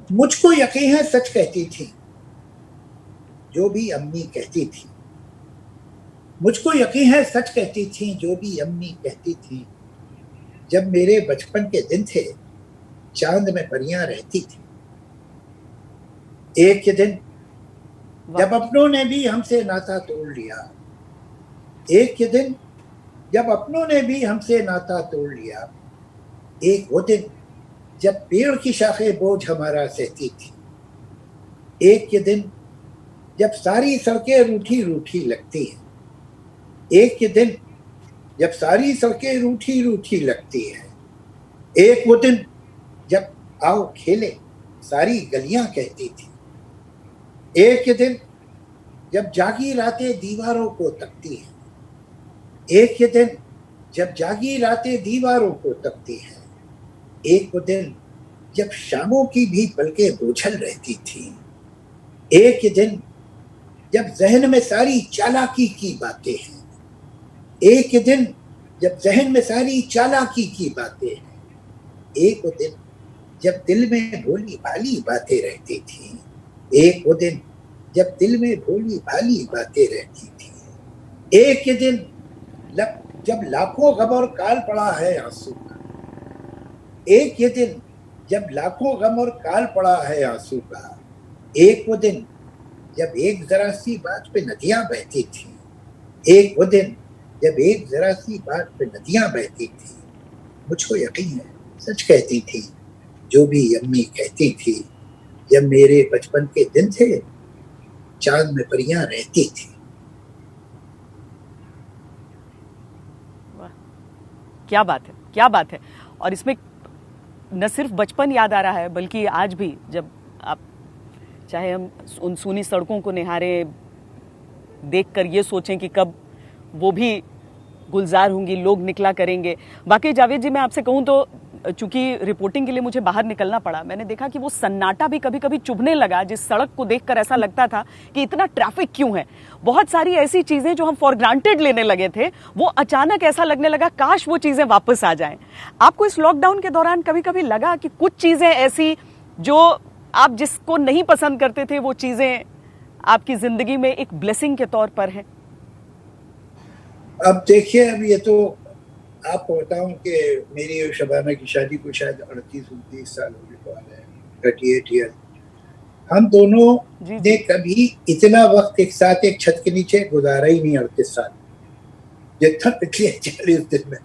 मुझको यकीन है सच कहती थी जो भी अम्मी कहती थी। मुझको यकीन है सच कहती थी जो भी अम्मी कहती थी। जब मेरे बचपन के दिन थे चांद में परियां रहती थी। एक के दिन वाह। जब अपनों ने भी हमसे नाता तोड़ लिया। एक के दिन जब अपनों ने भी हमसे नाता तोड़ लिया। एक वो दिन जब पेड़ की शाखें बोझ हमारा सहती थी। एक के दिन जब सारी सड़कें रूठी रूठी लगती हैं। एक के दिन जब सारी सड़कें रूठी रूठी लगती हैं। एक वो दिन जब आओ खेले सारी गलियां कहती थी। एक के दिन जब जागी रातें दीवारों को तकती हैं। एक के दिन जब जागी रातें दीवारों को तकती हैं। एक वो दिन जब शामों की भी पलकें बोझल रहती थी। एक के दिन जब जहन में सारी चालाकी की बातें हैं। एक के दिन जब जहन में सारी चालाकी की बातें हैं। एक वो दिन जब दिल में भोली भाली बातें रहती थी। एक वो दिन जब दिल में भोली भाली बातें रहती थी। एक के दिन जब लाखों गम और काल पड़ा है आंसू का। एक ये दिन जब लाखों गम और काल पड़ा है आंसू का। एक वो दिन जब एक जरा सी बात पे नदियां बहती थी। एक वो दिन जब एक जरा सी बात पे नदियां बहती थी। मुझको यकीन है सच कहती थी जो भी अम्मी कहती थी। जब मेरे बचपन के दिन थे चांद में परियां रहती थी। वाह, क्या बात है, क्या बात है। और इसमें न सिर्फ बचपन याद आ रहा है बल्कि आज भी जब आप, चाहे हम उन सूनी सड़कों को निहारें, देखकर ये सोचें कि कब वो भी गुलजार होंगी, लोग निकला करेंगे। बाकी जावेद जी, मैं आपसे कहूँ तो चूंकि रिपोर्टिंग के लिए मुझे बाहर निकलना पड़ा, मैंने देखा कि वो सन्नाटा भी कभी कभी चुभने लगा। जिस सड़क को देखकर ऐसा लगता था कि इतना ट्रैफिक क्यों है। बहुत सारी ऐसी चीजें जो हम फॉर ग्रांटेड लेने लगे थे, वो अचानक ऐसा लगने लगा काश वो चीजें वापस आ जाएं। आपको इस लॉकडाउन के दौरान कभी कभी लगा कि कुछ चीजें ऐसी जो आप जिसको नहीं पसंद करते थे, वो चीजें आपकी जिंदगी में एक ब्लेसिंग के तौर पर है? अब देखिए, अब ये तो आपको बताऊं कि मेरी और शबाना की शादी को शायद 38-29 साल होने को आ रहे हैं, 38 ईयर। हम दोनों जी ने जी। कभी इतना वक्त एक साथ एक छत के नीचे गुजारा ही नहीं 38 साल जितना पिछले 40 दिन में।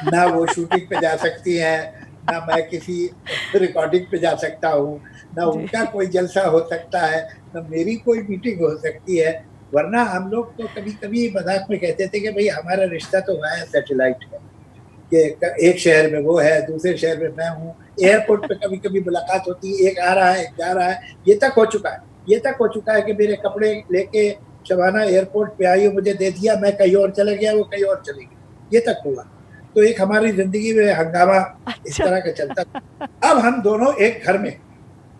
ना वो शूटिंग पे जा सकती हैं, ना मैं किसी रिकॉर्डिंग पे जा सकता हूँ, ना जी उनका कोई जलसा हो सकता है, ना मेरी कोई मीटिंग हो सकती है। वरना हम लोग तो कभी कभी मजाक में कहते थे कि भाई हमारा रिश्ता तो वाया सैटेलाइट है, कि एक शहर में वो है, दूसरे शहर में मैं हूँ। एयरपोर्ट पे कभी कभी मुलाकात होती है, एक आ रहा है, एक जा रहा है। ये तक हो चुका है, ये तक हो चुका है कि मेरे कपड़े लेके शबाना एयरपोर्ट पे आई, मुझे दे दिया, मैं कहीं और चला गया, वो कहीं और चली गई। ये तक हुआ। तो एक हमारी जिंदगी में हंगामा इस अच्छा। तरह का चलता था। अब हम दोनों एक घर में,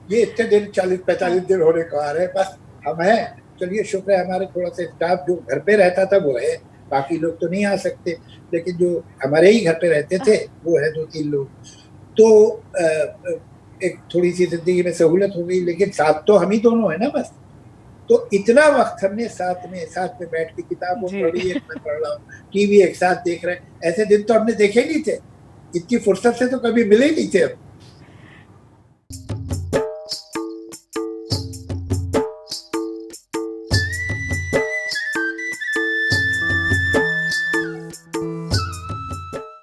ये इतने दिन 40-45 दिन होने को आ रहे हैं, बस हम हैं। चलिए शुक्र है, हमारे थोड़ा सा स्टाफ जो घर पे रहता था वो है, बाकी लोग तो नहीं आ सकते, लेकिन जो हमारे ही घर पे रहते थे वो है 2-3 लोग। तो एक थोड़ी सी जिंदगी में सहूलत हो गई, लेकिन साथ तो हम ही दोनों है ना बस। तो इतना वक्त हमने साथ में बैठ के किताबों जी। पढ़ी, एक मैं पढ़ रहा हूँ, टीवी एक साथ देख रहे हैं। ऐसे दिन तो हमने देखे नहीं थे, इतनी फुर्सत से तो कभी मिले ही नहीं थे हम।